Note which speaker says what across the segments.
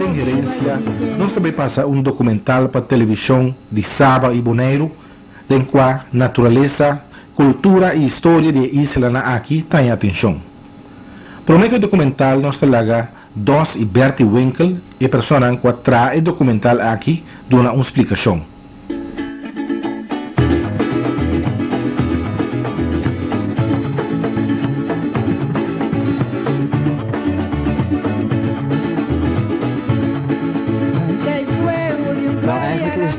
Speaker 1: em Herensia, nós também passa documental para televisão de Saba e Bonaire, em qual natureza, cultura e história de isla na aqui tem atenção. Por meio do documental nós traga Dos e Bertie Winkel e persona que traz o documental aqui dona uma explicação.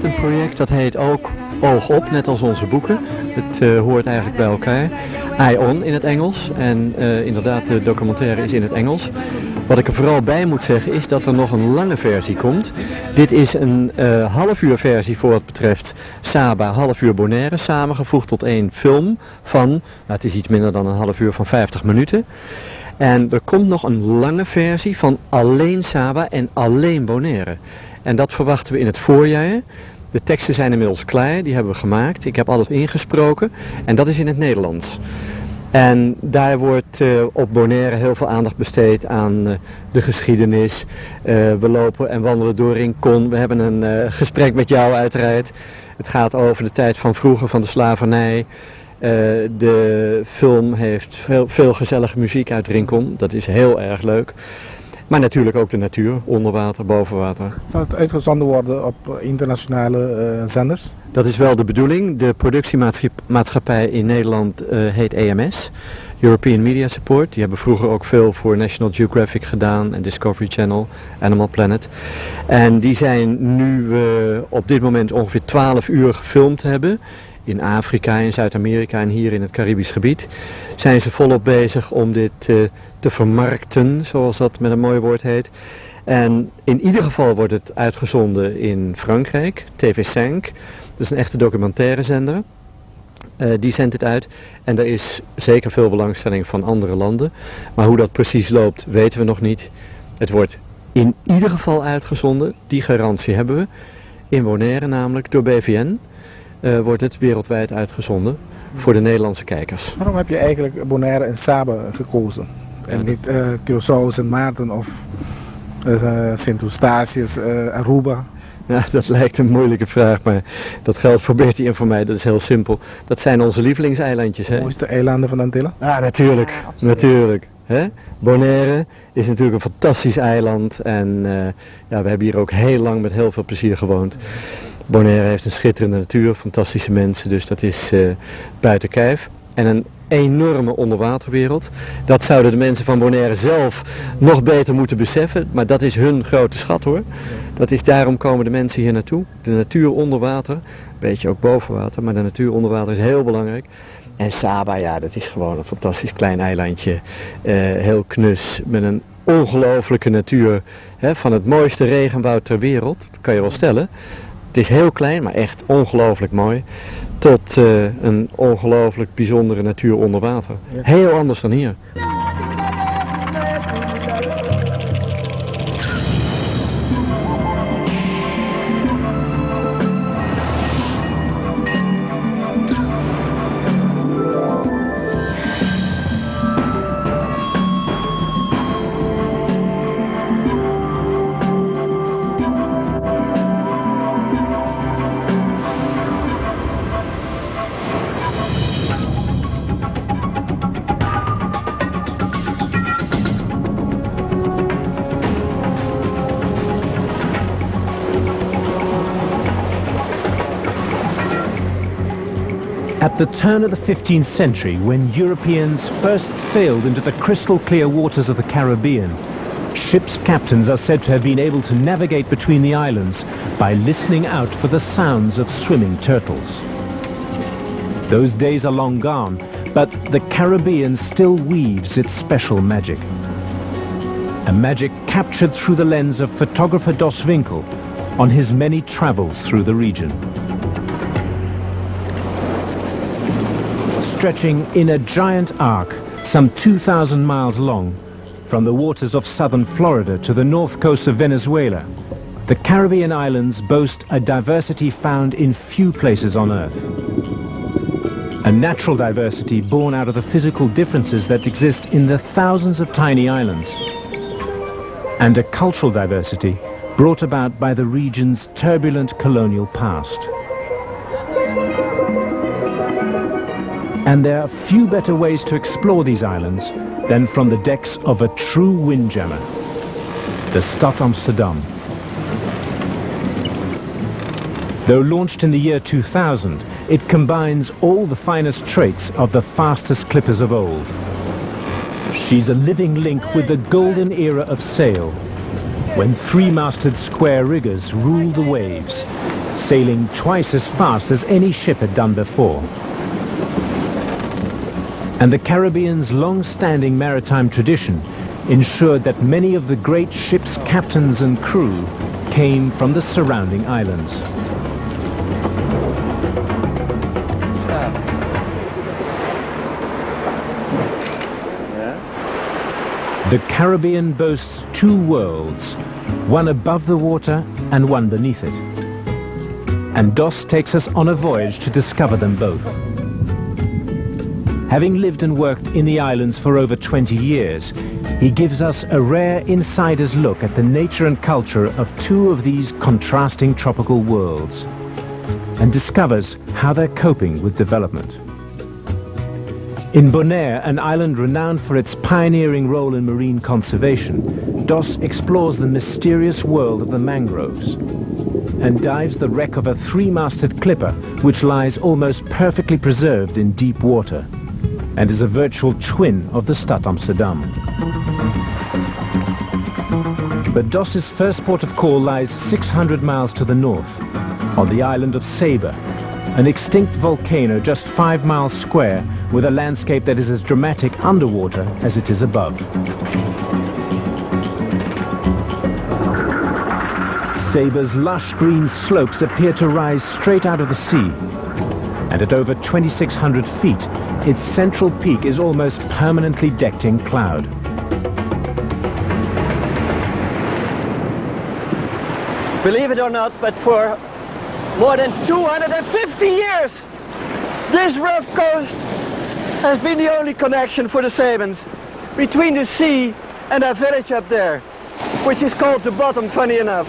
Speaker 2: Een project dat heet ook Oog op, net als onze boeken. Het hoort eigenlijk bij elkaar. Eye On in het Engels en inderdaad de documentaire is in het Engels. Wat ik er vooral bij moet zeggen is dat er nog een lange versie komt. Dit is een half uur versie voor wat betreft Saba, half uur Bonaire, samengevoegd tot één film van, nou, het is iets minder dan een half uur, van 50 minuten. En er komt nog een lange versie van alleen Saba en alleen Bonaire. En dat verwachten we in het voorjaar. De teksten zijn inmiddels klaar, die hebben we gemaakt. Ik heb alles ingesproken en dat is in het Nederlands. En daar wordt op Bonaire heel veel aandacht besteed aan de geschiedenis. We lopen en wandelen door Rincon. We hebben een gesprek met jou uiteraard. Het gaat over de tijd van vroeger, van de slavernij. De film heeft veel gezellige muziek uit Rincon. Dat is heel erg leuk. Maar natuurlijk ook de natuur, onder water, boven water.
Speaker 1: Zal het uitgezonden worden op internationale zenders?
Speaker 2: Dat is wel de bedoeling. De productiemaatschappij in Nederland heet EMS, European Media Support. Die hebben vroeger ook veel voor National Geographic gedaan en Discovery Channel, Animal Planet. En die zijn nu op dit moment ongeveer 12 uur gefilmd hebben. In Afrika, in Zuid-Amerika en hier in het Caribisch gebied zijn ze volop bezig om dit te vermarkten, zoals dat met een mooi woord heet. En in ieder geval wordt het uitgezonden in Frankrijk, TV5, dat is een echte documentairezender. Die zendt het uit en er is zeker veel belangstelling van andere landen. Maar hoe dat precies loopt weten we nog niet. Het wordt in ieder geval uitgezonden, die garantie hebben we. In Bonaire namelijk, door BVN. Wordt het wereldwijd uitgezonden voor de Nederlandse kijkers.
Speaker 1: Waarom heb je eigenlijk Bonaire en Saba gekozen? En niet Curaçao, Sint Maarten of Sint Eustatius, Aruba?
Speaker 2: Ja, dat lijkt een moeilijke vraag, maar dat geldt voor Bertie en voor mij. Dat is heel simpel. Dat zijn onze lievelingseilandjes.
Speaker 1: De mooiste eilanden van Antillen?
Speaker 2: Ja, natuurlijk. Ja, natuurlijk. Hè? Bonaire is natuurlijk een fantastisch eiland en ja, we hebben hier ook heel lang met heel veel plezier gewoond. Bonaire heeft een schitterende natuur, fantastische mensen, dus dat is buiten kijf. En een enorme onderwaterwereld. Dat zouden de mensen van Bonaire zelf nog beter moeten beseffen, maar dat is hun grote schat hoor. Dat is, daarom komen de mensen hier naartoe. De natuur onder water, een beetje ook boven water, maar de natuur onder water is heel belangrijk. En Saba, ja, dat is gewoon een fantastisch klein eilandje, heel knus, met een ongelooflijke natuur, hè, van het mooiste regenwoud ter wereld, dat kan je wel stellen. Het is heel klein, maar echt ongelooflijk mooi. Tot een ongelooflijk bijzondere natuur onder water. Heel anders dan hier.
Speaker 3: At the turn of the 15th century, when Europeans first sailed into the crystal clear waters of the Caribbean, ships' captains are said to have been able to navigate between the islands by listening out for the sounds of swimming turtles. Those days are long gone, but the Caribbean still weaves its special magic. A magic captured through the lens of photographer Dos Winkel on his many travels through the region. Stretching in a giant arc, some 2,000 miles long, from the waters of southern Florida to the north coast of Venezuela, the Caribbean islands boast a diversity found in few places on Earth. A natural diversity born out of the physical differences that exist in the thousands of tiny islands. And a cultural diversity brought about by the region's turbulent colonial past. And there are few better ways to explore these islands than from the decks of a true windjammer, the Stad Amsterdam. Though launched in the year 2000, it combines all the finest traits of the fastest clippers of old. She's a living link with the golden era of sail, when three-masted square riggers ruled the waves, sailing twice as fast as any ship had done before. And the Caribbean's long-standing maritime tradition ensured that many of the great ships' captains and crew came from the surrounding islands. The Caribbean boasts two worlds, one above the water and one beneath it. And Dos takes us on a voyage to discover them both. Having lived and worked in the islands for over 20 years, he gives us a rare insider's look at the nature and culture of two of these contrasting tropical worlds, and discovers how they're coping with development. In Bonaire, an island renowned for its pioneering role in marine conservation, Dos explores the mysterious world of the mangroves and dives the wreck of a three-masted clipper which lies almost perfectly preserved in deep water and is a virtual twin of the Stad Amsterdam. But Dos's first port of call lies 600 miles to the north, on the island of Saba, an extinct volcano just 5 miles square with a landscape that is as dramatic underwater as it is above. Saba's lush green slopes appear to rise straight out of the sea, and at over 2,600 feet, its central peak is almost permanently decked in cloud.
Speaker 4: Believe it or not, but for more than 250 years, this rough coast has been the only connection for the Sabans between the sea and a village up there, which is called the bottom, funny enough.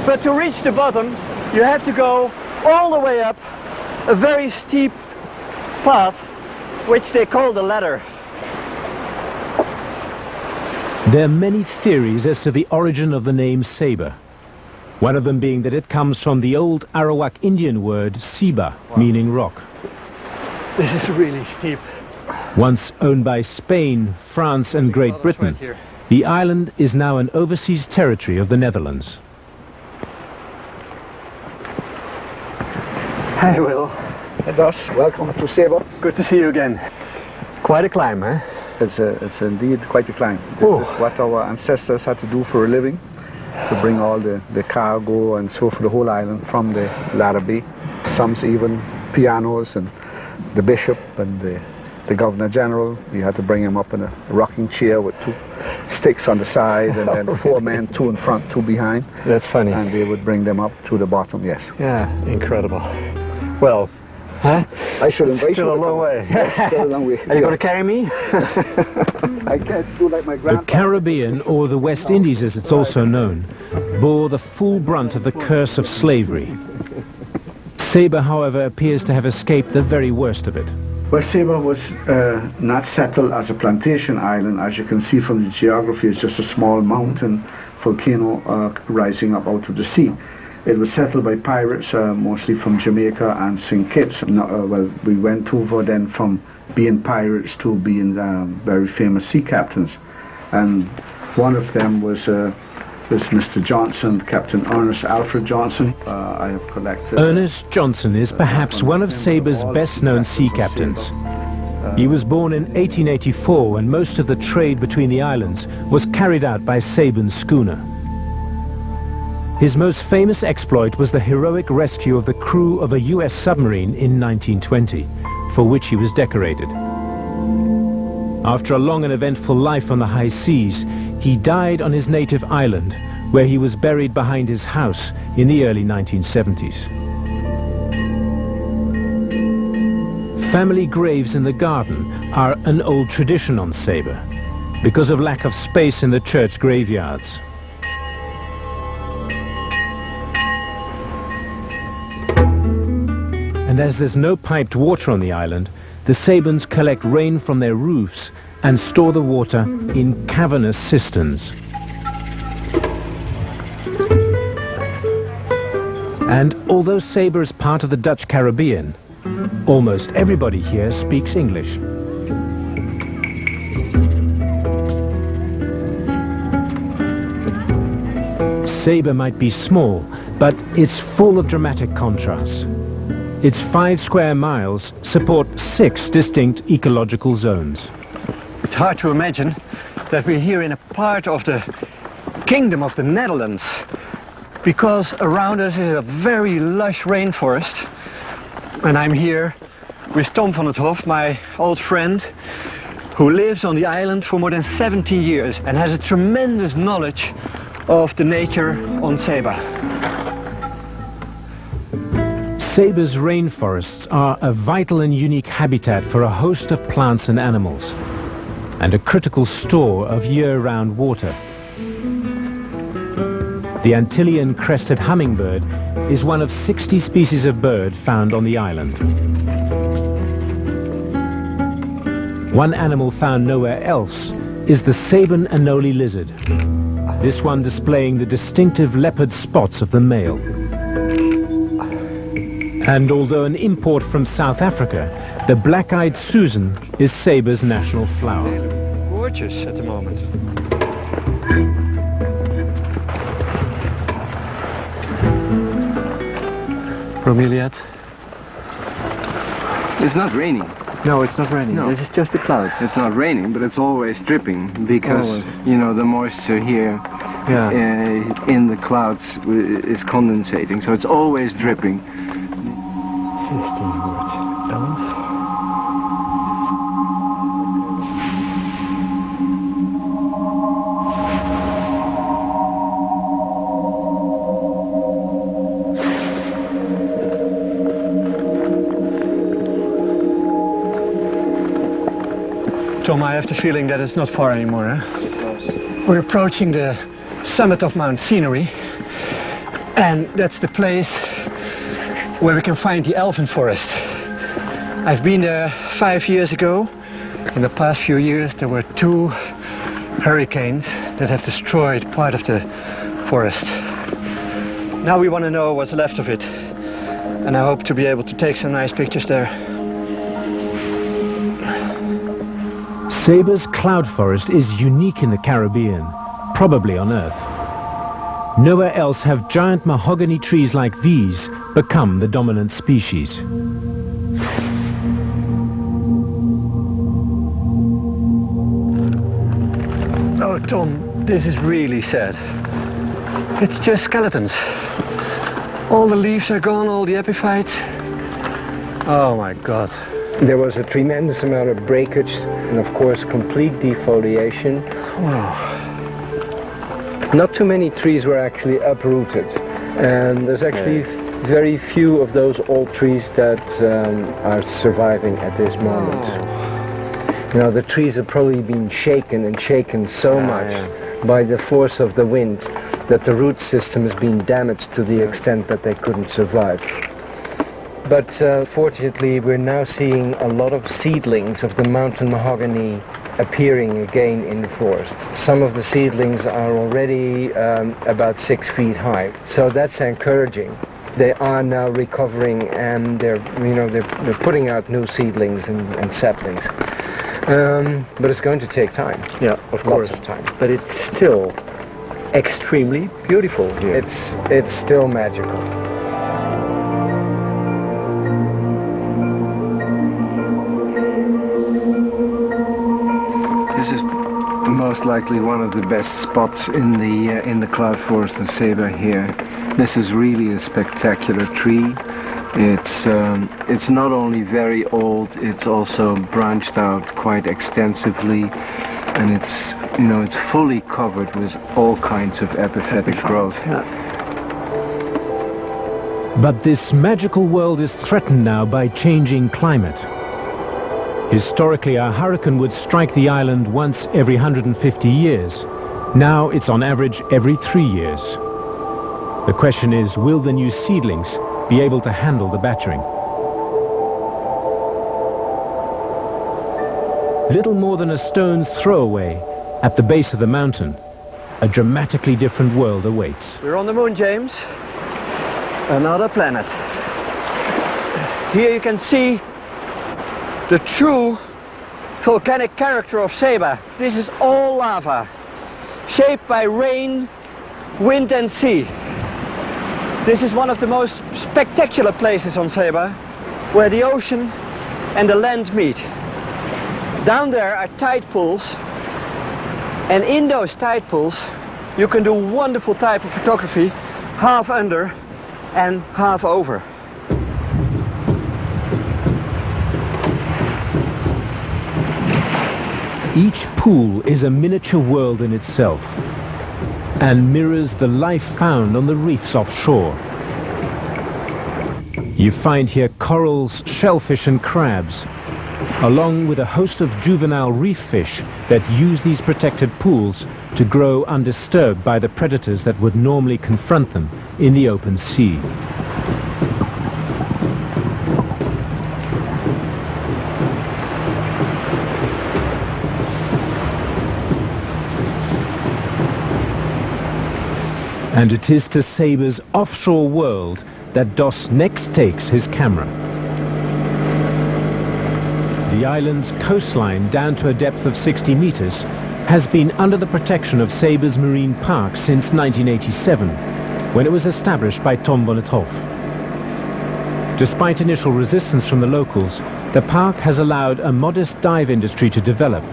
Speaker 4: But to reach the bottom, you have to go all the way up a very steep path, which they call the ladder.
Speaker 3: There are many theories as to the origin of the name Saba. One of them being that it comes from the old Arawak Indian word Siba, meaning rock.
Speaker 4: This is really steep.
Speaker 3: Once owned by Spain, France and Great Britain, the island is now an overseas territory of the Netherlands.
Speaker 4: Hi, Will.
Speaker 5: Hey, Dos. Welcome to Saba.
Speaker 4: Good to see you again. Quite a climb, eh?
Speaker 5: It's indeed quite a climb. This is what our ancestors had to do for a living, to bring all the cargo and so for the whole island from the ladder bay. Some even pianos, and the bishop and the governor general, you had to bring him up in a rocking chair with 2 sticks on the side, and then 4 men, 2 in front, 2 behind.
Speaker 4: That's funny.
Speaker 5: And they would bring them up to the bottom, yes.
Speaker 4: Yeah, incredible. Well, huh?
Speaker 5: I should invite
Speaker 4: Still
Speaker 5: you.
Speaker 4: a long way.
Speaker 5: Yes, still a long way.
Speaker 4: Are you going to carry me?
Speaker 5: I can't do like my
Speaker 3: The
Speaker 5: grandpa.
Speaker 3: Caribbean, or the West Indies as it's also known, bore the full brunt of the curse of slavery. Saba, however, appears to have escaped the very worst of it.
Speaker 5: Well, Saba was not settled as a plantation island. As you can see from the geography, it's just a small mountain volcano rising up out of the sea. It was settled by pirates, mostly from Jamaica and St. Kitts. Well, we went over then from being pirates to being very famous sea captains. And one of them was Mr. Johnson, Captain Ernest Alfred Johnson. I have collected...
Speaker 3: Ernest Johnson is perhaps one of Saba's best-known sea captains. He was born in 1884 when most of the trade between the islands was carried out by Saban's schooner. His most famous exploit was the heroic rescue of the crew of a US submarine in 1920, for which he was decorated. After a long and eventful life on the high seas, he died on his native island, where he was buried behind his house in the early 1970s. Family graves in the garden are an old tradition on Saba because of lack of space in the church graveyards. And as there's no piped water on the island, the Sabans collect rain from their roofs and store the water in cavernous cisterns. And although Saba is part of the Dutch Caribbean, almost everybody here speaks English. Saba might be small, but it's full of dramatic contrasts. Its 5 square miles support 6 distinct ecological zones.
Speaker 4: It's hard to imagine that we're here in a part of the Kingdom of the Netherlands, because around us is a very lush rainforest. And I'm here with Tom van het Hof, my old friend, who lives on the island for more than 70 years and has a tremendous knowledge of the nature on Saba.
Speaker 3: Saba's rainforests are a vital and unique habitat for a host of plants and animals, and a critical store of year-round water. The Antillean crested hummingbird is one of 60 species of bird found on the island. One animal found nowhere else is the Saban anole lizard, this one displaying the distinctive leopard spots of the male. And although an import from South Africa, the black-eyed Susan is Saba's national flower.
Speaker 4: They look gorgeous at the moment. Bromeliad?
Speaker 6: It's not raining.
Speaker 4: No, it's not raining.
Speaker 6: No.
Speaker 4: This is just the clouds.
Speaker 6: It's not raining, but it's always dripping because,
Speaker 4: Always.
Speaker 6: you know, the moisture here
Speaker 4: Yeah.
Speaker 6: in the clouds is condensating, so it's always dripping.
Speaker 4: 16 words. 11. Tom, I have the feeling that it's not far anymore, huh? We're approaching the summit of Mount Scenery, and that's the place where we can find the elfin forest. I've been there 5 years ago. In the past few years there were 2 hurricanes that have destroyed part of the forest. Now we want to know what's left of it, and I hope to be able to take some nice pictures there.
Speaker 3: Saba's cloud forest is unique in the Caribbean, probably on Earth. Nowhere else have giant mahogany trees like these become the dominant species.
Speaker 4: Oh, Tom, this is really sad. It's just skeletons. All the leaves are gone, all the epiphytes. Oh my God.
Speaker 6: There was a tremendous amount of breakage and, of course, complete defoliation.
Speaker 4: Wow.
Speaker 6: Not too many trees were actually uprooted, and there's actually very few of those old trees that are surviving at this moment. You know, the trees have probably been shaken and shaken so much by the force of the wind that the root system has been damaged to the extent that they couldn't survive. But fortunately, we're now seeing a lot of seedlings of the mountain mahogany appearing again in the forest. Some of the seedlings are already about 6 feet high, so that's encouraging. They are now recovering, and they're putting out new seedlings and saplings. But it's going to take time.
Speaker 4: Yeah, of course.
Speaker 6: Lots of time.
Speaker 4: But it's still extremely beautiful here.
Speaker 6: It's still magical. This is most likely one of the best spots in the cloud forest of Saba here. This is really a spectacular tree. It's not only very old, it's also branched out quite extensively, and it's fully covered with all kinds of epiphytic growth.
Speaker 4: Yeah.
Speaker 3: But this magical world is threatened now by changing climate. Historically, a hurricane would strike the island once every 150 years. Now it's on average every 3 years. The question is, will the new seedlings be able to handle the battering? Little more than a stone's throw away, at the base of the mountain, a dramatically different world awaits.
Speaker 4: We're on the moon, James. Another planet. Here you can see the true volcanic character of Saba. This is all lava, shaped by rain, wind and sea. This is one of the most spectacular places on Saba, where the ocean and the land meet. Down there are tide pools, and in those tide pools you can do wonderful type of photography, half under and half over.
Speaker 3: Each pool is a miniature world in itself and mirrors the life found on the reefs offshore. You find here corals, shellfish and crabs, along with a host of juvenile reef fish that use these protected pools to grow undisturbed by the predators that would normally confront them in the open sea. And it is to Saba's offshore world that Dos next takes his camera. The island's coastline, down to a depth of 60 meters, has been under the protection of Saba's Marine Park since 1987, when it was established by Tom Bonethoff. Despite initial resistance from the locals, the park has allowed a modest dive industry to develop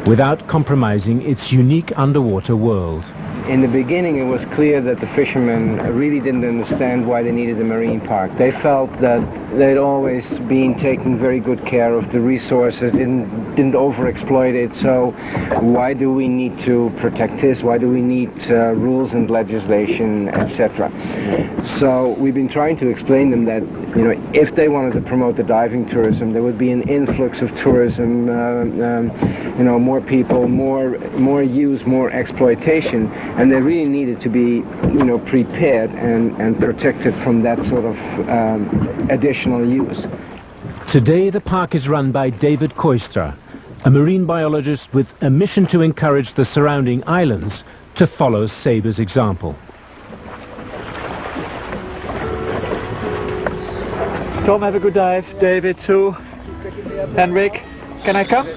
Speaker 3: without compromising its unique underwater world.
Speaker 6: In the beginning, it was clear that the fishermen really didn't understand why they needed a marine park. They felt that they'd always been taking very good care of the resources, didn't overexploit it, so why do we need to protect this? Why do we need rules and legislation, etc.? So we've been trying to explain them that, you know, if they wanted to promote the diving tourism, there would be an influx of tourism, you know, more people, more use, more exploitation. And they really needed to be, you know, prepared and protected from that sort of additional use.
Speaker 3: Today the park is run by David Koistra, a marine biologist with a mission to encourage the surrounding islands to follow Saba's example.
Speaker 4: Tom, have a good dive. David, Sue, Henrik, can I come?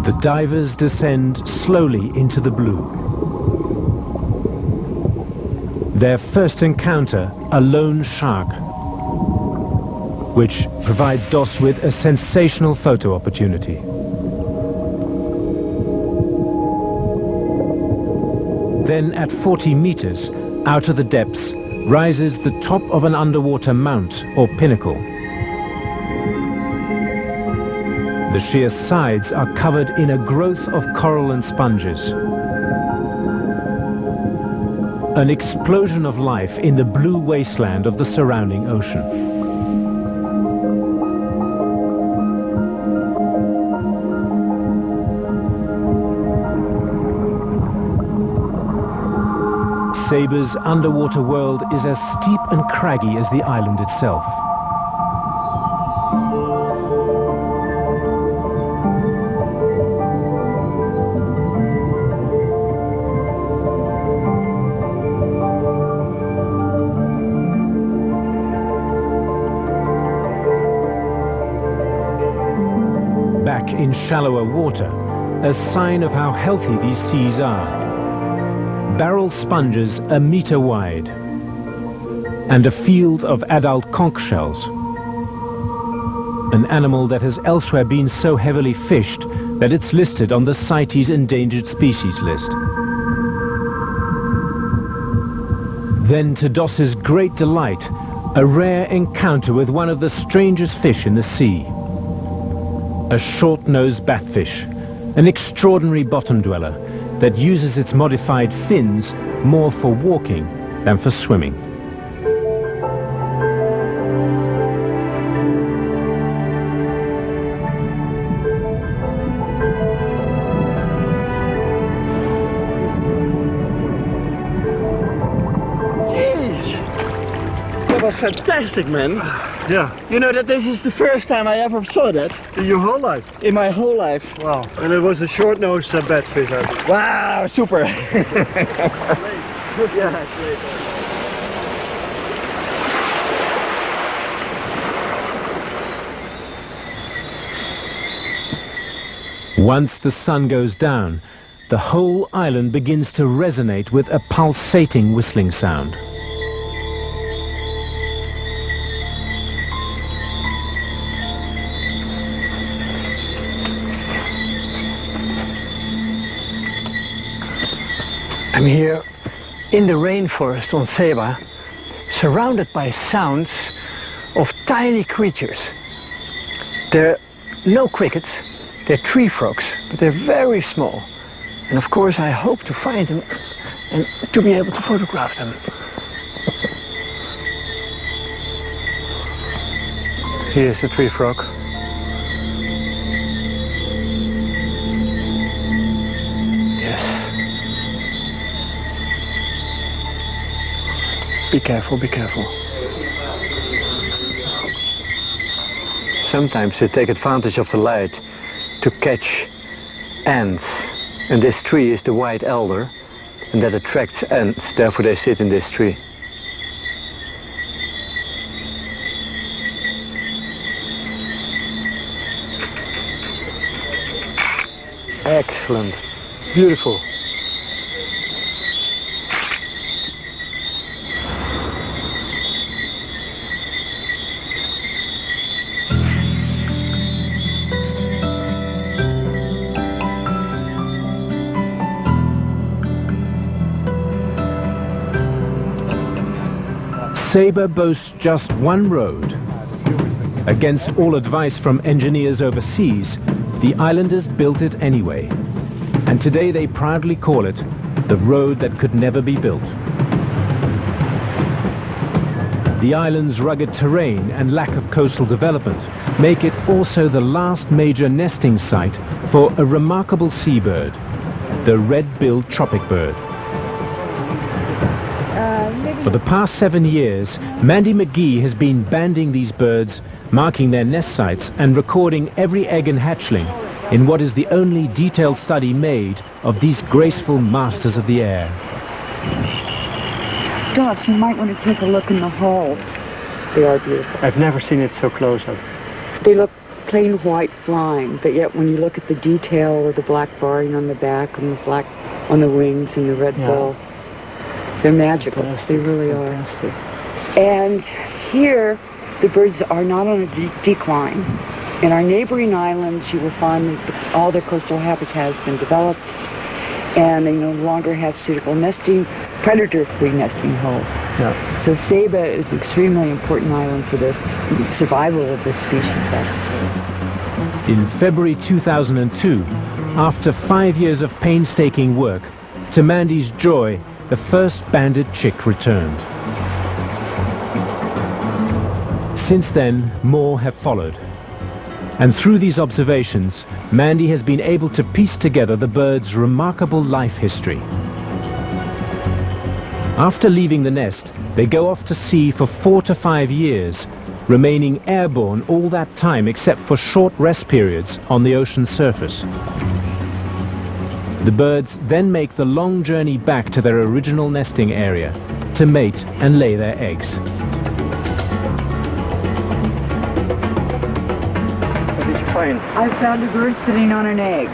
Speaker 3: The divers descend slowly into the blue. Their first encounter, a lone shark, which provides Dos with a sensational photo opportunity. Then at 40 meters, out of the depths, rises the top of an underwater mount or pinnacle. The sheer sides are covered in a growth of coral and sponges. An explosion of life in the blue wasteland of the surrounding ocean. Saba's underwater world is as steep and craggy as the island itself. Back in shallower water, a sign of how healthy these seas are. Barrel sponges a meter wide, and a field of adult conch shells. An animal that has elsewhere been so heavily fished that it's listed on the CITES endangered species list. Then, to Dos's great delight, a rare encounter with one of the strangest fish in the sea. a short-nosed batfish, an extraordinary bottom dweller that uses its modified fins more for walking than for swimming.
Speaker 4: That was fantastic, man.
Speaker 7: Yeah.
Speaker 4: You know that this is the first time I ever saw that
Speaker 7: In your whole life?
Speaker 4: in my whole life.
Speaker 7: Wow. And it was a short-nosed batfish, I think.
Speaker 4: Wow, super.
Speaker 3: Once the sun goes down, the whole island begins to resonate with a pulsating whistling sound.
Speaker 4: I'm here in the rainforest on Saba, surrounded by sounds of tiny creatures. They're no crickets, they're tree frogs, but they're very small. And of course I hope to find them and to be able to photograph them. Here's the tree frog. Be careful, be careful. Sometimes they take advantage of the light to catch ants. And this tree is the white elder, and that attracts ants, therefore they sit in this tree. Excellent. Beautiful.
Speaker 3: Saba boasts just one road. Against all advice from engineers overseas, the islanders built it anyway. And today they proudly call it the road that could never be built. The island's rugged terrain and lack of coastal development make it also the last major nesting site for a remarkable seabird, the red-billed tropic bird. For the past 7 years, Mandy McGee has been banding these birds, marking their nest sites and recording every egg and hatchling in what is the only detailed study made of these graceful masters of the air.
Speaker 8: Gosh, you might want to take a look in the hole. They are beautiful.
Speaker 4: I've never seen it so close up.
Speaker 8: They look plain white flying, but yet when you look at the detail with the black barring on the back and the black on the wings and the red bill, they're magical. They really are. And here, the birds are not on a decline. In our neighboring islands, you will find that all their coastal habitat has been developed, and they no longer have suitable nesting, predator-free nesting holes.
Speaker 4: Yeah.
Speaker 8: So Saba is an extremely important island for the survival of this species.
Speaker 3: In February 2002, after 5 years of painstaking work, to Mandy's joy, the first banded chick returned. Since then, more have followed. And through these observations, Mandy has been able to piece together the bird's remarkable life history. After leaving the nest, they go off to sea for 4 to 5 years, remaining airborne all that time except for short rest periods on the ocean surface. The birds then make the long journey back to their original nesting area to mate and lay their eggs.
Speaker 4: What did you find?
Speaker 8: I found a bird sitting on an egg.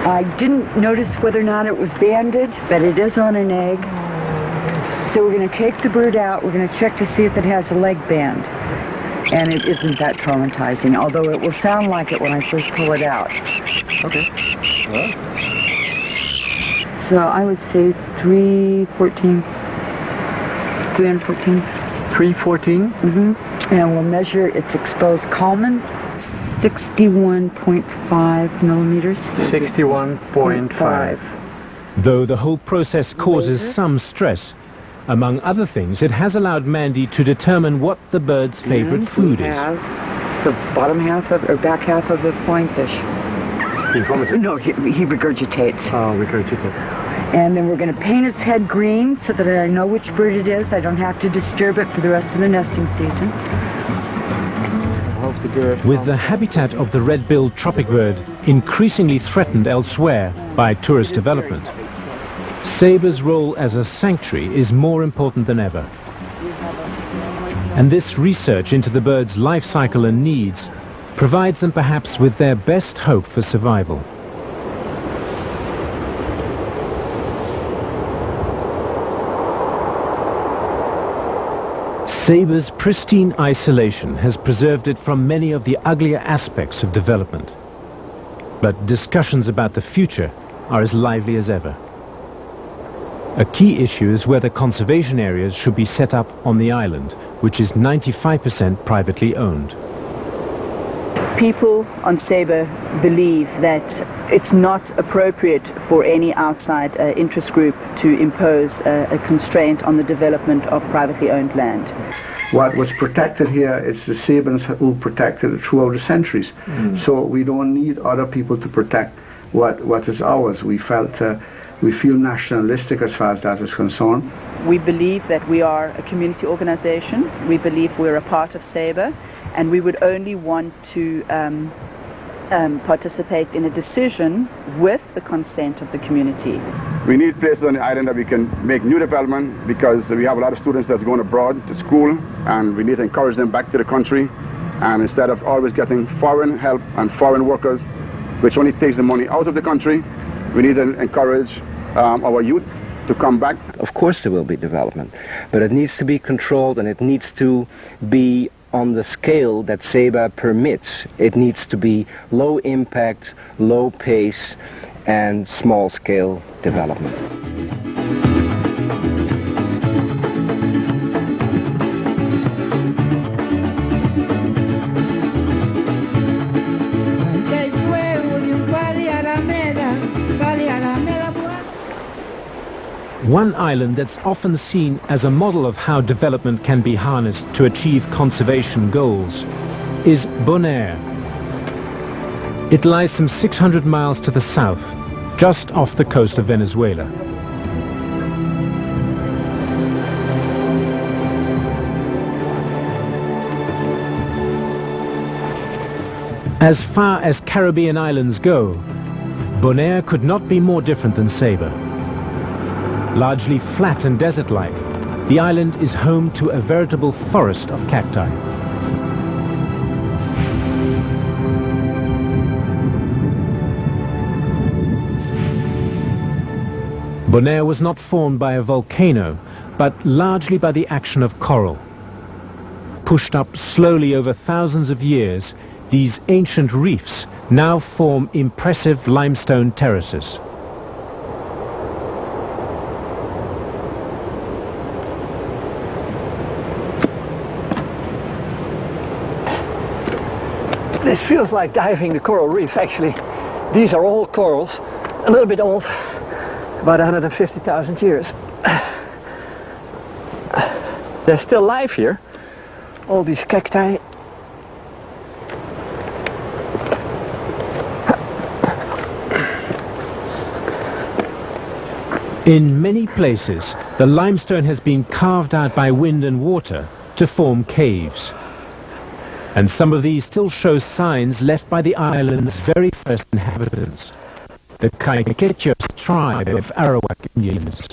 Speaker 8: I didn't notice whether or not it was banded, but it is on an egg. So we're going to take the bird out. We're going to check to see if it has a leg band. And it isn't that traumatizing, although it will sound like it when I first pull it out.
Speaker 4: Okay. Well.
Speaker 8: So I would say 314. 314.
Speaker 4: 314?
Speaker 8: Mm-hmm. And we'll measure its exposed culmen. 61.5 millimeters.
Speaker 7: 61.5.
Speaker 3: Though the whole process causes some stress, among other things, it has allowed Mandy to determine what the bird's favorite food is.
Speaker 8: The bottom half of, or back half of the flying fish. No, he regurgitates.
Speaker 7: Oh, regurgitate.
Speaker 8: And then we're going to paint its head green so that I know which bird it is. I don't have to disturb it for the rest of the nesting season.
Speaker 3: With the habitat of the red-billed tropic bird increasingly threatened elsewhere by tourist development, Saba's role as a sanctuary is more important than ever. And this research into the bird's life cycle and needs provides them perhaps with their best hope for survival. Saba's pristine isolation has preserved it from many of the uglier aspects of development. But discussions about the future are as lively as ever. A key issue is whether conservation areas should be set up on the island, which is 95% privately owned.
Speaker 9: People on Saba believe that it's not appropriate for any outside interest group to impose a constraint on the development of privately owned land.
Speaker 5: What was protected here is the Sabans who protected it throughout the centuries. So we don't need other people to protect what is ours. We feel nationalistic as far as that is concerned.
Speaker 9: We believe that we are a community organization. We believe we're a part of Saba, and we would only want to participate in a decision with the consent of the community.
Speaker 10: We need places on the island that we can make new development, because we have a lot of students that's going abroad to school, and we need to encourage them back to the country. And instead of always getting foreign help and foreign workers, which only takes the money out of the country, we need to encourage our youth to come back.
Speaker 6: Of course there will be development, but it needs to be controlled, and it needs to be on the scale that Saba permits. It needs to be low impact, low pace, and small scale development.
Speaker 3: One island that's often seen as a model of how development can be harnessed to achieve conservation goals is Bonaire. It lies some 600 miles to the south, just off the coast of Venezuela. As far as Caribbean islands go, Bonaire could not be more different than Saba. Largely flat and desert-like, the island is home to a veritable forest of cacti. Bonaire was not formed by a volcano, but largely by the action of coral. Pushed up slowly over thousands of years, these ancient reefs now form impressive limestone terraces.
Speaker 4: This feels like diving the coral reef, actually. These are all corals, a little bit old, about 150,000 years. They're still alive here, all these cacti.
Speaker 3: In many places, the limestone has been carved out by wind and water to form caves. And some of these still show signs left by the island's very first inhabitants, the Caiquechos tribe of Arawak Indians.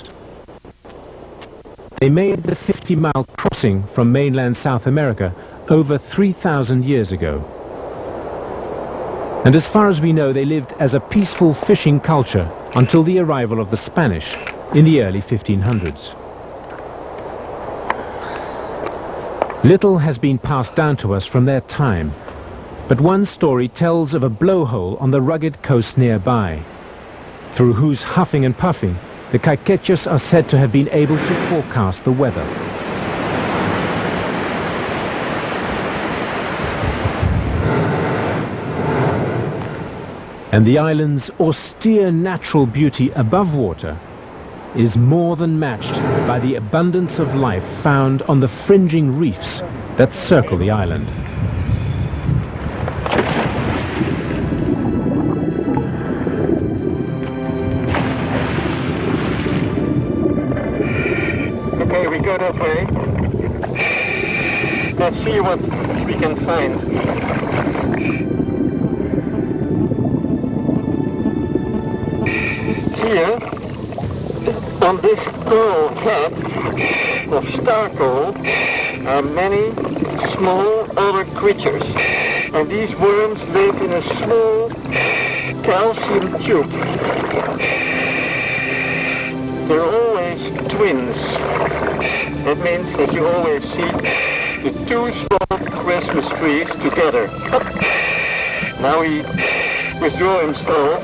Speaker 3: They made the 50-mile crossing from mainland South America over 3,000 years ago. And as far as we know, they lived as a peaceful fishing culture until the arrival of the Spanish in the early 1500s. Little has been passed down to us from their time, but one story tells of a blowhole on the rugged coast nearby, through whose huffing and puffing the Caiquechos are said to have been able to forecast the weather. And the island's austere natural beauty above water is more than matched by the abundance of life found on the fringing reefs that circle the island.
Speaker 4: Okay, we go that way. Let's see what we can find. Here, on this coral head of star coral, are many small other creatures. And these worms live in a small calcium tube. They're always twins. That means that you always see the two small Christmas trees together. Now he withdraws himself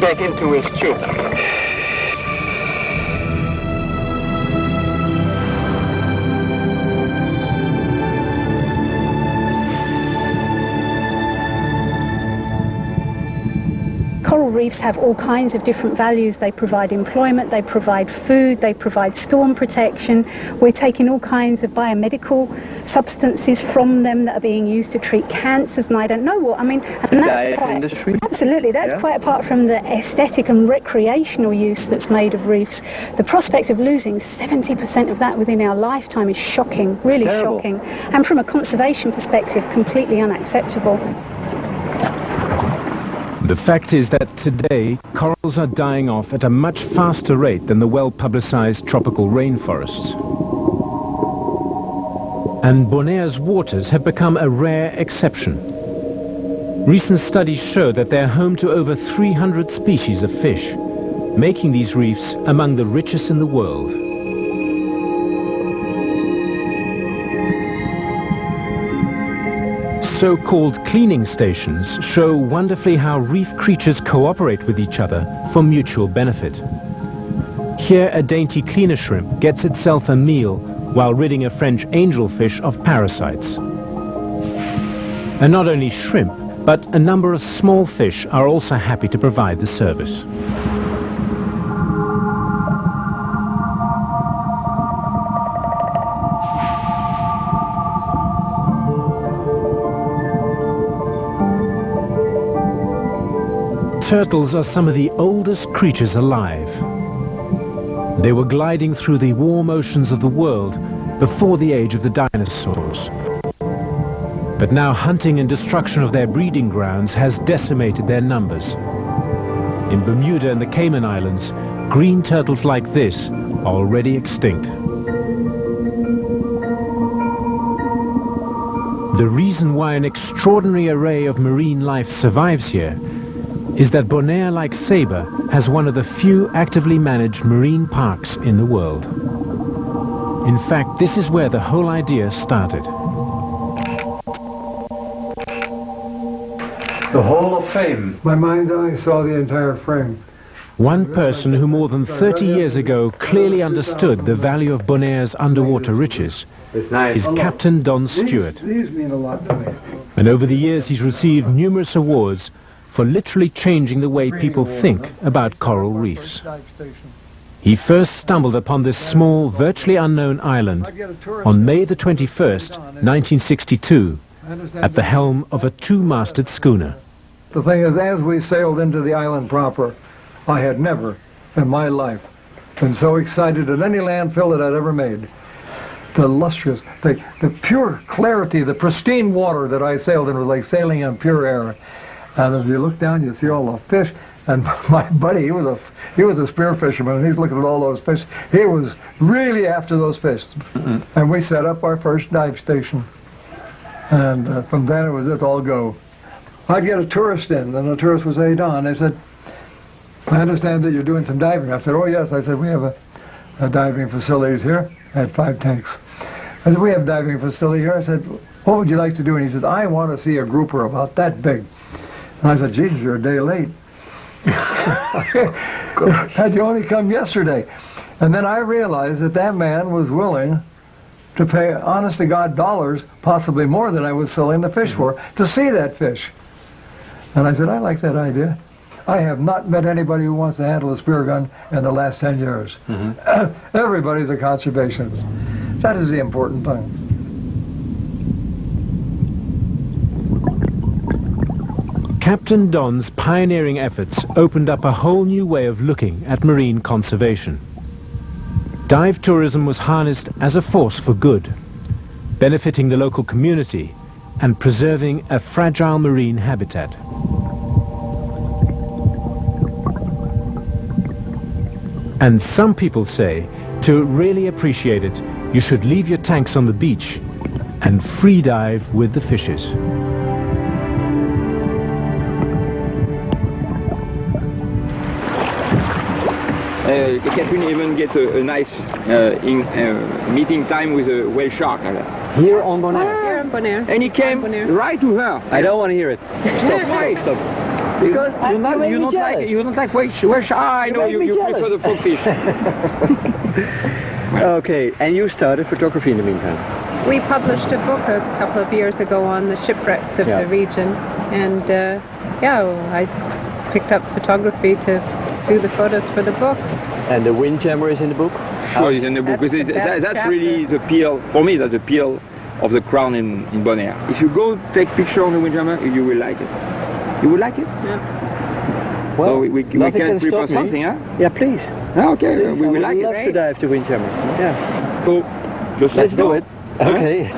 Speaker 4: back into his tube.
Speaker 11: Coral reefs have all kinds of different values. They provide employment, they provide food, they provide storm protection. We're taking all kinds of biomedical substances from them that are being used to treat cancers, and I don't know what. I mean, and that's quite,
Speaker 6: industry?
Speaker 11: Absolutely, that's quite apart from the aesthetic and recreational use that's made of reefs. The prospect of losing 70% of that within our lifetime is shocking, really shocking. And from a conservation perspective, completely unacceptable.
Speaker 3: The fact is that today, corals are dying off at a much faster rate than the well-publicized tropical rainforests. And Bonaire's waters have become a rare exception. Recent studies show that they're home to over 300 species of fish, making these reefs among the richest in the world. So-called cleaning stations show wonderfully how reef creatures cooperate with each other for mutual benefit. Here a dainty cleaner shrimp gets itself a meal while ridding a French angelfish of parasites. And not only shrimp, but a number of small fish are also happy to provide the service. Turtles are some of the oldest creatures alive. They were gliding through the warm oceans of the world before the age of the dinosaurs. But now hunting and destruction of their breeding grounds has decimated their numbers. In Bermuda and the Cayman Islands, green turtles like this are already extinct. The reason why an extraordinary array of marine life survives here is that Bonaire, like Saba, has one of the few actively managed marine parks in the world. In fact, this is where the whole idea started.
Speaker 12: The Hall of Fame. My mind's eye saw the entire frame.
Speaker 3: One person who more than 30 years ago clearly understood the value of Bonaire's underwater riches is Captain Don Stewart.
Speaker 12: These mean a lot to me.
Speaker 3: And over the years he's received numerous awards for literally changing the way people think about coral reefs. He first stumbled upon this small, virtually unknown island on May the 21st, 1962, at the helm of a two-masted schooner.
Speaker 12: The thing is, as we sailed into the island proper, I had never in my life been so excited at any landfill that I'd ever made. The lustrous, the pure clarity, the pristine water that I sailed in was like sailing in pure air. And if you look down, you see all the fish. And my buddy, he was a spear fisherman, and he's looking at all those fish. He was really after those fish. And we set up our first dive station. And from then it was just all go. I'd get a tourist in, and the tourist would say, Don, they said, I understand that you're doing some diving. I said, oh yes. I said, we have a diving facility here. I had 5 tanks. I said, we have a diving facility here. I said, what would you like to do? And he said, I want to see a grouper about that big. And I said, Jesus, you're a day late. Had you only come yesterday? And then I realized that that man was willing to pay, honest to God, dollars, possibly more than I was selling the fish for, to see that fish. And I said, I like that idea. I have not met anybody who wants to handle a spear gun in the last 10 years. Everybody's a conservationist. That is the important thing.
Speaker 3: Captain Don's pioneering efforts opened up a whole new way of looking at marine conservation. Dive tourism was harnessed as a force for good, benefiting the local community and preserving a fragile marine habitat. And some people say, to really appreciate it, you should leave your tanks on the beach and free dive with the fishes.
Speaker 13: Catherine even get a nice meeting time with a whale shark.
Speaker 2: Here on Bonaire?
Speaker 14: Here on Bonaire.
Speaker 13: And he came right to her.
Speaker 2: I don't want to hear it. Stop, stop.
Speaker 13: Because you don't like whale shark. I know you prefer the frog fish.
Speaker 2: Okay, and you started photography in the meantime?
Speaker 14: We published a book a couple of years ago on the shipwrecks of the region, and I picked up photography to do the photos for the book.
Speaker 2: And the windjammer is in the book?
Speaker 13: Sure, it's in the book. That's really the appeal, for me, that's the appeal of the crown in Bonaire. If you go take picture on the windjammer, you will like it. You will like it?
Speaker 14: Yeah.
Speaker 2: Well,
Speaker 13: so we can prepare something, huh?
Speaker 2: Yeah, please.
Speaker 13: Okay, we will like it.
Speaker 2: I would love to dive to windjammer. Yeah.
Speaker 13: Cool.
Speaker 2: Let's do it. Okay.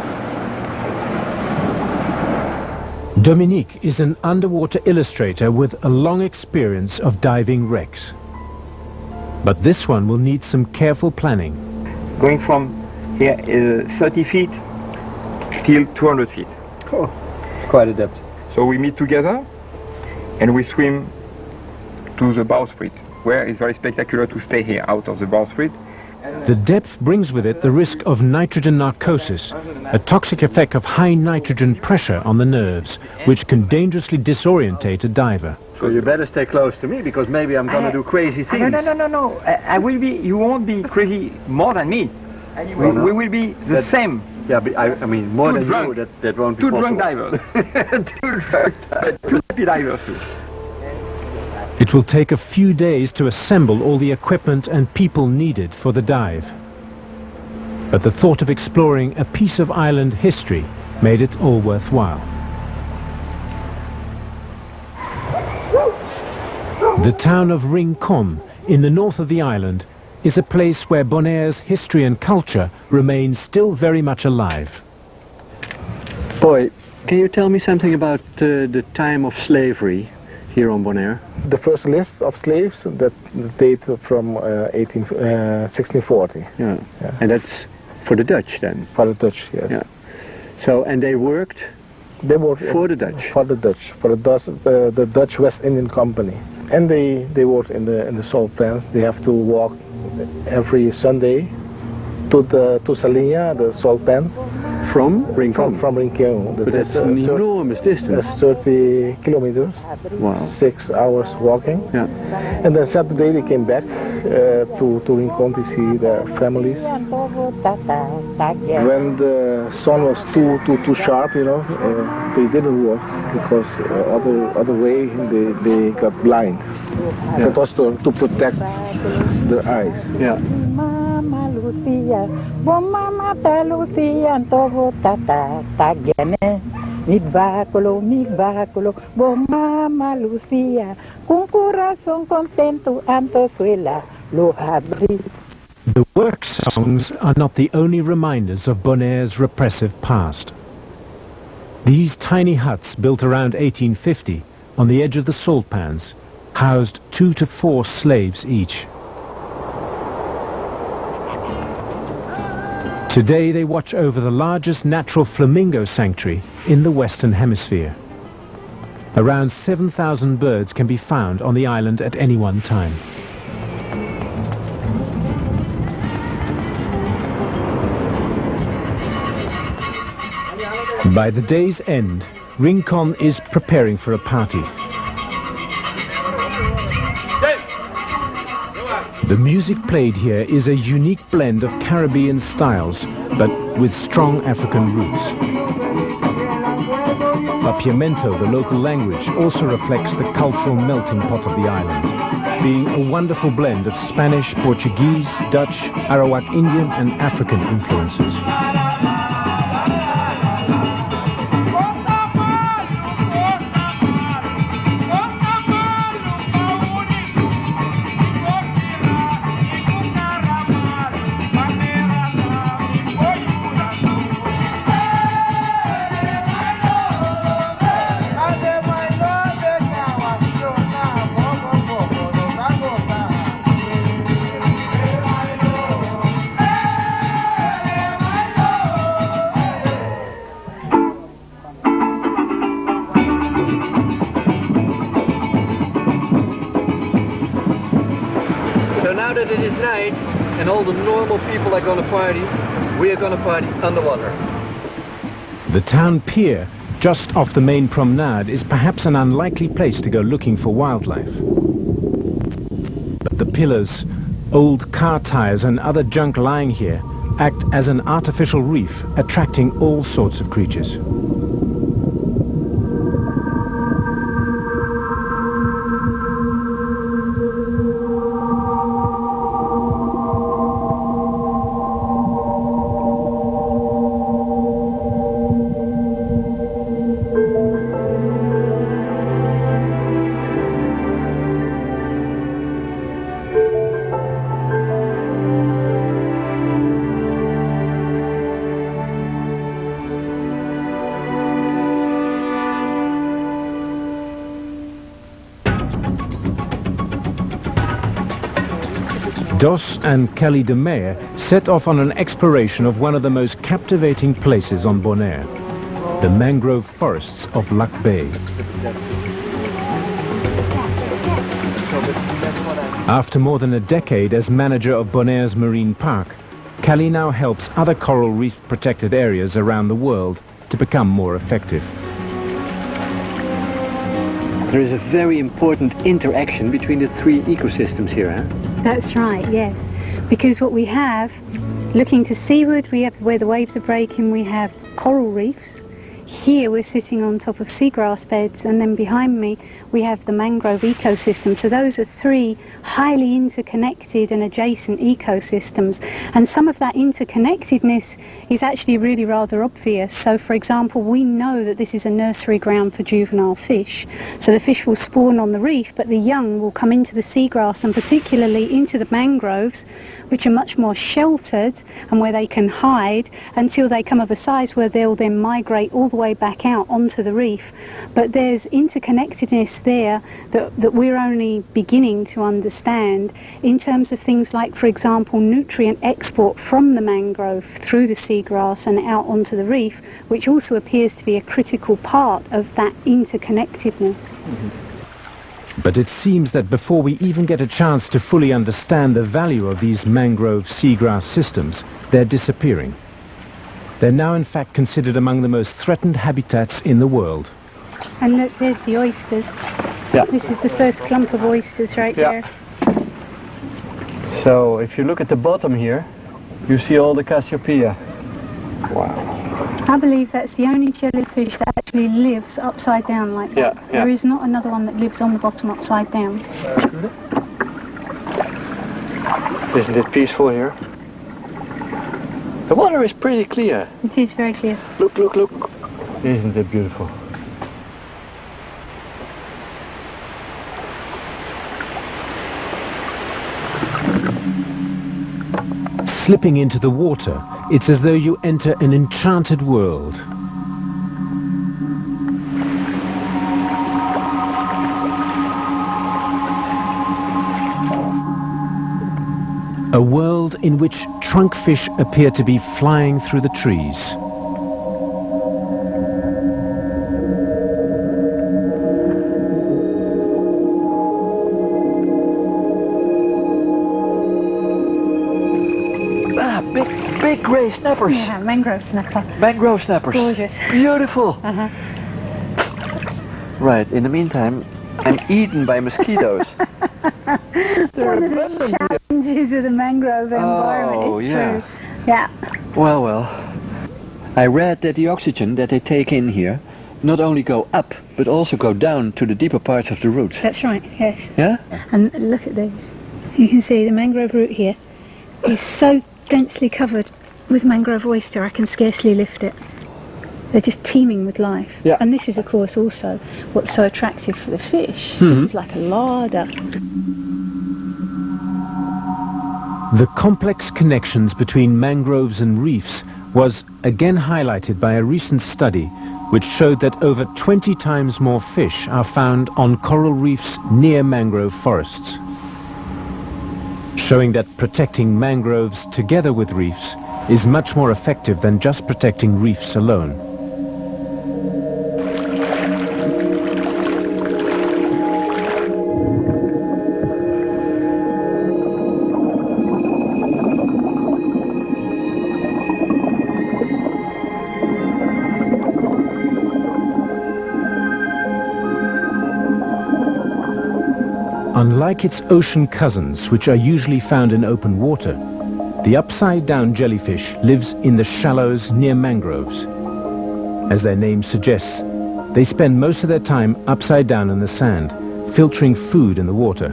Speaker 3: Dominique is an underwater illustrator with a long experience of diving wrecks. But this one will need some careful planning.
Speaker 13: Going from here 30 feet till 200 feet.
Speaker 2: Oh, it's quite a depth.
Speaker 13: So we meet together and we swim to the bowsprit, where it's very spectacular to stay here out of the bowsprit.
Speaker 3: The depth brings with it the risk of nitrogen narcosis, a toxic effect of high nitrogen pressure on the nerves, which can dangerously disorientate a diver.
Speaker 2: So you better stay close to me, because maybe I'm going to do crazy things.
Speaker 13: No. I will be, you won't be crazy more than me. We will be the same.
Speaker 2: Yeah, but I mean, more than you, that won't be possible.
Speaker 13: Two drunk divers. Two happy divers.
Speaker 3: It will take a few days to assemble all the equipment and people needed for the dive. But the thought of exploring a piece of island history made it all worthwhile. The town of Rincon, in the north of the island, is a place where Bonaire's history and culture remain still very much alive.
Speaker 2: Boy, can you tell me something about the time of slavery here on Bonaire?
Speaker 15: The first list of slaves that date from 1640.
Speaker 2: Yeah. And that's for the Dutch then?
Speaker 15: For the Dutch, yes.
Speaker 2: Yeah. So, and they worked?
Speaker 15: They worked
Speaker 2: for the Dutch?
Speaker 15: For the Dutch, the Dutch West Indian Company. And they work in the salt plants. They have to walk every Sunday to Salinia, the salt plants.
Speaker 2: From Rincon?
Speaker 15: From Rincon.
Speaker 2: But that's an enormous distance.
Speaker 15: That's 30 kilometers.
Speaker 2: Wow.
Speaker 15: 6 hours walking.
Speaker 2: Yeah.
Speaker 15: And then Saturday they came back to Rincon to see their families. When the sun was too sharp, you know, they didn't walk because other way they got blind. Yeah. That was to protect their eyes.
Speaker 2: Yeah.
Speaker 16: Lucia, mama ta Lucia, antovo tata tagene, midvacolo, bo mama Lucia, con corazón contento, anto suela, lo abri.
Speaker 3: The work songs are not the only reminders of Bonaire's repressive past. These tiny huts built around 1850 on the edge of the salt pans housed 2 to 4 slaves each. Today they watch over the largest natural flamingo sanctuary in the Western Hemisphere. Around 7,000 birds can be found on the island at any one time. By the day's end, Rincon is preparing for a party. The music played here is a unique blend of Caribbean styles, but with strong African roots. Papiamento, the local language, also reflects the cultural melting pot of the island, being a wonderful blend of Spanish, Portuguese, Dutch, Arawak Indian and African influences.
Speaker 2: Now that it is night and all the normal people are going to party, we are going to party underwater.
Speaker 3: The town pier, just off the main promenade, is perhaps an unlikely place to go looking for wildlife. But the pillars, old car tires and other junk lying here act as an artificial reef, attracting all sorts of creatures. Dos and Kelly de Meyer set off on an exploration of one of the most captivating places on Bonaire, the mangrove forests of Lac Bay. After more than a decade as manager of Bonaire's marine park, Kelly now helps other coral reef protected areas around the world to become more effective.
Speaker 2: There is a very important interaction between the three ecosystems here, huh?
Speaker 11: That's right, yes. Because what we have, looking to seaward, we have where the waves are breaking, we have coral reefs. Here we're sitting on top of seagrass beds, and then behind me we have the mangrove ecosystem. So those are three highly interconnected and adjacent ecosystems. And some of that interconnectedness is actually really rather obvious. So for example, we know that this is a nursery ground for juvenile fish. So the fish will spawn on the reef, but the young will come into the seagrass and particularly into the mangroves, which are much more sheltered and where they can hide until they come of a size where they'll then migrate all the way back out onto the reef. But there's interconnectedness there that we're only beginning to understand in terms of things like, for example, nutrient export from the mangrove through the seagrass and out onto the reef, which also appears to be a critical part of that interconnectedness.
Speaker 3: But it seems that before we even get a chance to fully understand the value of these mangrove seagrass systems, they're disappearing. They're now in fact considered among the most threatened habitats in the world.
Speaker 11: And look, there's the oysters.
Speaker 2: Yeah.
Speaker 11: This is the first clump of oysters right there.
Speaker 2: So if you look at the bottom here, you see all the Cassiopeia. Wow.
Speaker 11: I believe that's the only jellyfish that actually lives upside down like that.
Speaker 2: Yeah.
Speaker 11: There is not another one that lives on the bottom upside down.
Speaker 2: Isn't it peaceful here? The water is pretty clear.
Speaker 11: It is very clear.
Speaker 2: Look, look, look. Isn't it beautiful?
Speaker 3: Slipping into the water, it's as though you enter an enchanted world. A world in which trunkfish appear to be flying through the trees.
Speaker 2: Big grey snappers.
Speaker 11: Yeah, mangrove snapper.
Speaker 2: Mangrove snappers.
Speaker 11: Gorgeous.
Speaker 2: Beautiful. Right, in the meantime, I'm eaten by mosquitoes.
Speaker 11: One of the challenges of the mangrove environment, it's true. Yeah.
Speaker 2: Well. I read that the oxygen that they take in here not only go up, but also go down to the deeper parts of the root.
Speaker 11: That's right, yes.
Speaker 2: Yeah?
Speaker 11: And look at these. You can see the mangrove root here is so densely covered with mangrove oyster I can scarcely lift it. They're just teeming with life.
Speaker 2: Yeah.
Speaker 11: And this is of course also what's so attractive for the fish.
Speaker 3: Mhm.
Speaker 11: This is like a larder.
Speaker 3: The complex connections between mangroves and reefs was again highlighted by a recent study which showed that over 20 times more fish are found on coral reefs near mangrove forests, showing that protecting mangroves together with reefs is much more effective than just protecting reefs alone. Unlike its ocean cousins, which are usually found in open water, the upside-down jellyfish lives in the shallows near mangroves. As their name suggests, they spend most of their time upside down in the sand, filtering food in the water.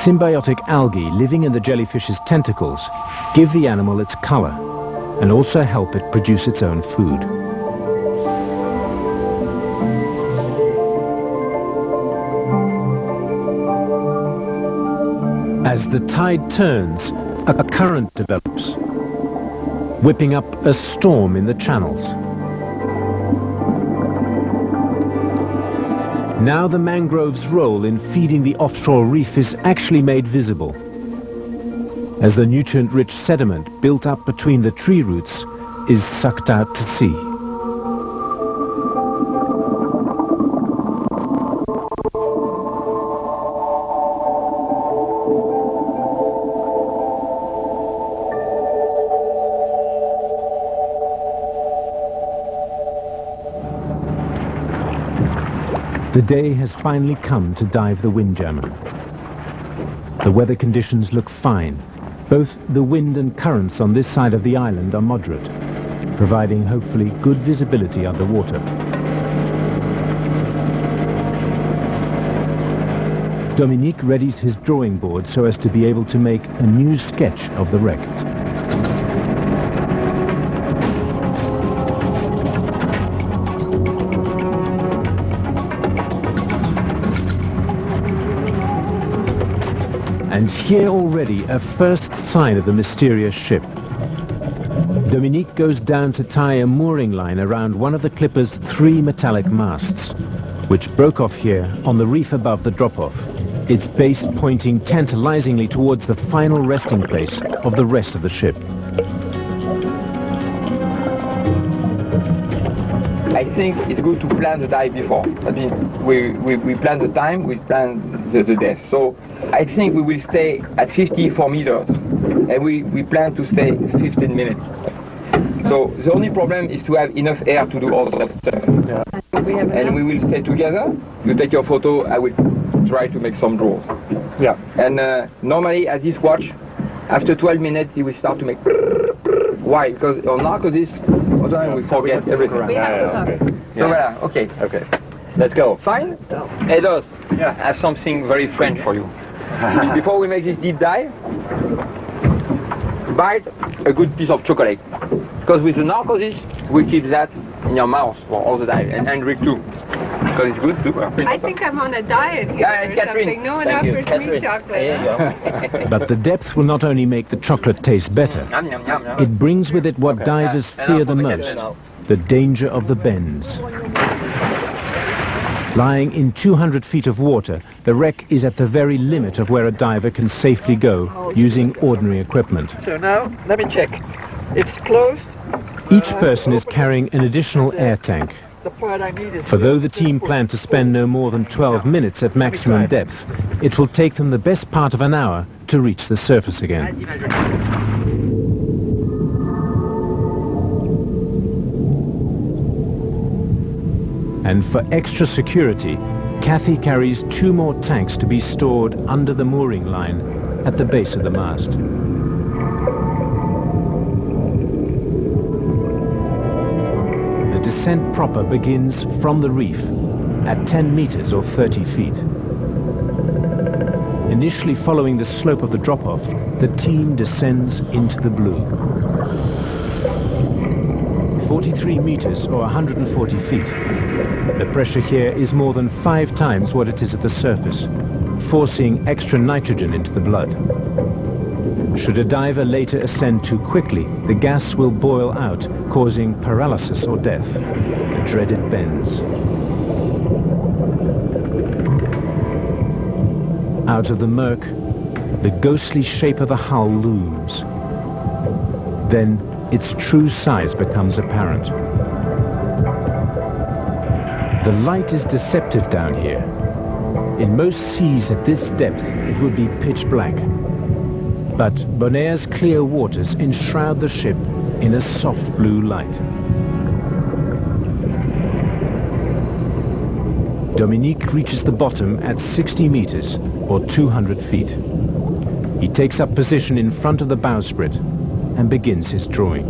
Speaker 3: Symbiotic algae living in the jellyfish's tentacles give the animal its color and also help it produce its own food. As the tide turns, a current develops, whipping up a storm in the channels. Now the mangrove's role in feeding the offshore reef is actually made visible, as the nutrient-rich sediment built up between the tree roots is sucked out to sea. The day has finally come to dive the windjammer. The weather conditions look fine. Both the wind and currents on this side of the island are moderate, providing hopefully good visibility underwater. Dominique readies his drawing board so as to be able to make a new sketch of the wreck. And here already a first sign of the mysterious ship. Dominique goes down to tie a mooring line around one of the clipper's 3 metallic masts, which broke off here on the reef above the drop-off, its base pointing tantalizingly towards the final resting place of the rest of the ship.
Speaker 13: I think it's good to plan the dive before. That means we plan the time, we plan the depth. So I think we will stay at 54 meters and we plan to stay 15 minutes. So the only problem is to have enough air to do all that stuff.
Speaker 14: Yeah.
Speaker 13: And we will stay together. You take your photo, I will try to make some draws.
Speaker 7: Yeah.
Speaker 13: And normally at this watch, after 12 minutes, it will start to make. Why? Because on narcosis, all the time we forget everything.
Speaker 14: We have to look.
Speaker 13: So voilà, okay.
Speaker 7: Okay. Let's go.
Speaker 13: Fine? Hey, Dos, I have something very French for you. Before we make this deep dive, bite a good piece of chocolate. Because with the narcosis, we keep that in your mouth for all the time. And Hendrik too. Because it's good too.
Speaker 14: I think I'm on a diet here or something. No one offers me chocolate.
Speaker 3: But the depth will not only make the chocolate taste better, it brings with it what divers fear the most, the danger of the bends. Lying in 200 feet of water, the wreck is at the very limit of where a diver can safely go using ordinary equipment.
Speaker 4: So now, let me check. It's closed.
Speaker 3: Each person is carrying an additional air tank.
Speaker 4: The part I need is...
Speaker 3: For though the team plan to spend no more than 12 minutes at maximum depth, it will take them the best part of an hour to reach the surface again. And for extra security, Kathy carries 2 more tanks to be stored under the mooring line at the base of the mast. descent proper begins from the reef at 10 meters or 30 feet. Initially following the slope of the drop-off, the team descends into the blue. 43 meters or 140 feet. The pressure here is more than 5 times what it is at the surface, forcing extra nitrogen into the blood. Should a diver later ascend too quickly, the gas will boil out, causing paralysis or death, the dreaded bends. Out of the murk, the ghostly shape of the hull looms. Then its true size becomes apparent. The light is deceptive down here. In most seas at this depth, it would be pitch black. But Bonaire's clear waters enshroud the ship in a soft blue light. Dominique reaches the bottom at 60 meters or 200 feet. He takes up position in front of the bowsprit and begins his drawing.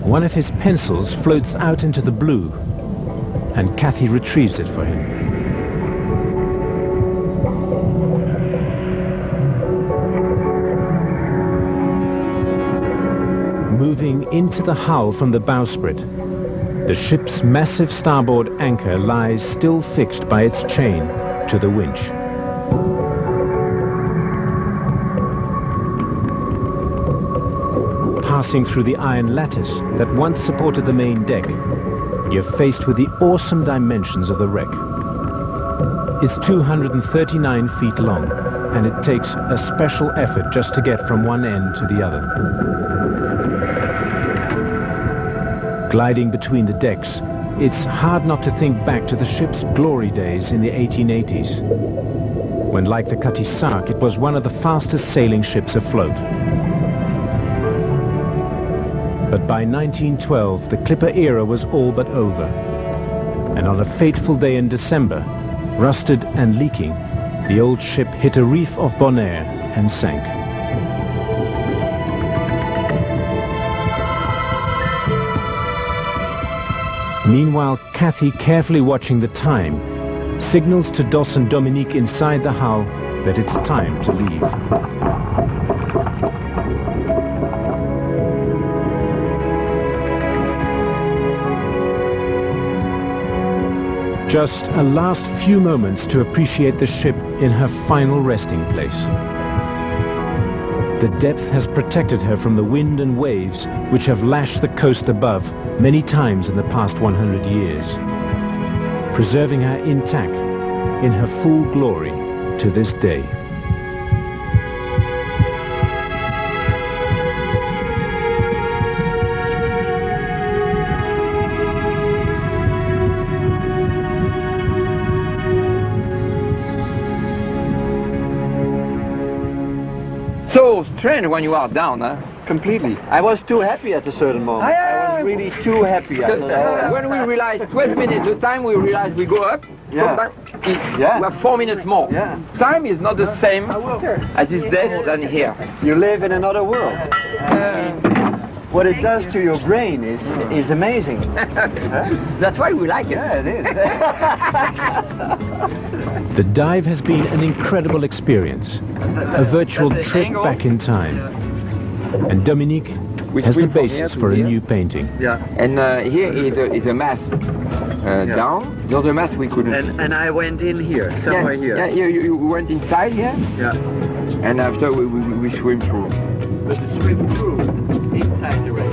Speaker 3: One of his pencils floats out into the blue, and Cathy retrieves it for him. Moving into the hull from the bowsprit, the ship's massive starboard anchor lies still fixed by its chain to the winch. Passing through the iron lattice that once supported the main deck, you're faced with the awesome dimensions of the wreck. It's 239 feet long, and it takes a special effort just to get from one end to the other. Gliding between the decks, it's hard not to think back to the ship's glory days in the 1880s, when, like the Cutty Sark, it was one of the fastest sailing ships afloat. But by 1912, the clipper era was all but over, and on a fateful day in December, rusted and leaking, the old ship hit a reef off Bonaire and sank. Meanwhile, Cathy, carefully watching the time, signals to Dos and Dominique inside the hull that it's time to leave. Just a last few moments to appreciate the ship in her final resting place. The depth has protected her from the wind and waves which have lashed the coast above many times in the past 100 years, preserving her intact in her full glory to this day.
Speaker 13: So strange when you are down, huh?
Speaker 4: Completely. I was too happy at a certain moment. I was really too happy.
Speaker 13: When we realized 12 minutes, the time we realized we go up,
Speaker 4: Yeah.
Speaker 13: we have 4 minutes more.
Speaker 4: Yeah.
Speaker 13: Time is not the same at this desk than here.
Speaker 4: You live in another world. What it does to your brain is amazing.
Speaker 13: That's why we like it.
Speaker 4: Yeah, it is.
Speaker 3: The dive has been an incredible experience, a virtual trip back in time. And Dominique has the basis for a new painting.
Speaker 13: Yeah. And here is a mast down. The other mast we couldn't.
Speaker 4: And I went in here, somewhere here.
Speaker 13: Yeah, you went inside here.
Speaker 4: Yeah.
Speaker 13: And after we swim through.
Speaker 4: But to swim through inside the wreck.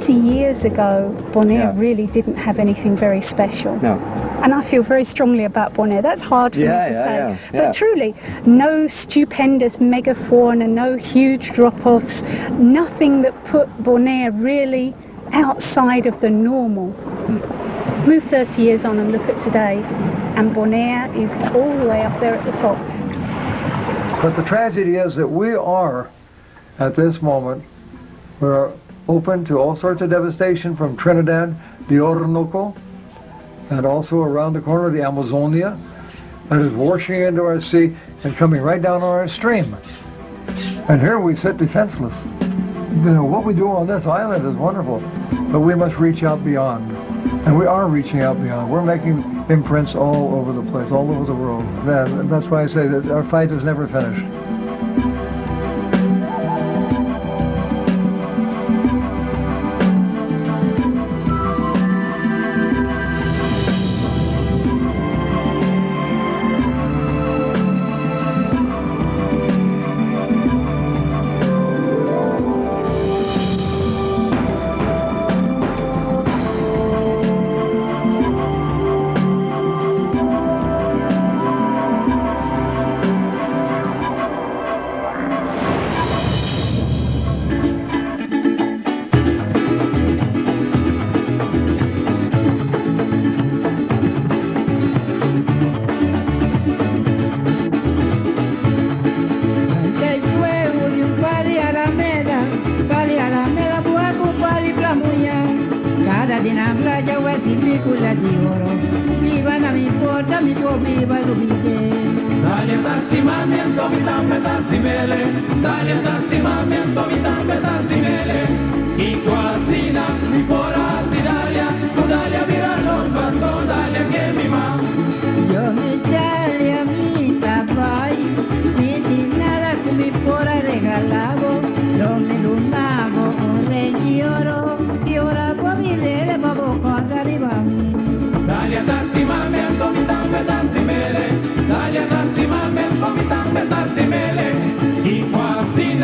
Speaker 11: Years ago, Bonaire really didn't have anything very special.
Speaker 6: No.
Speaker 11: And I feel very strongly about Bonaire. That's hard for me to say. But truly, no stupendous megafauna, no huge drop-offs, nothing that put Bonaire really outside of the normal. Move 30 years on and look at today, and Bonaire is all the way up there at the top.
Speaker 12: But the tragedy is that we are, at this moment, we're open to all sorts of devastation from Trinidad, the Orinoco, and also around the corner the Amazonia, that is washing into our sea and coming right down on our stream. And here we sit defenseless. You know, what we do on this island is wonderful, but we must reach out beyond. And we are reaching out beyond. We're making imprints all over the place, all over the world. And that's why I say that our fight is never finished.
Speaker 16: Regalado, lo me lo mago, un rey y oro, y ora por mi rey.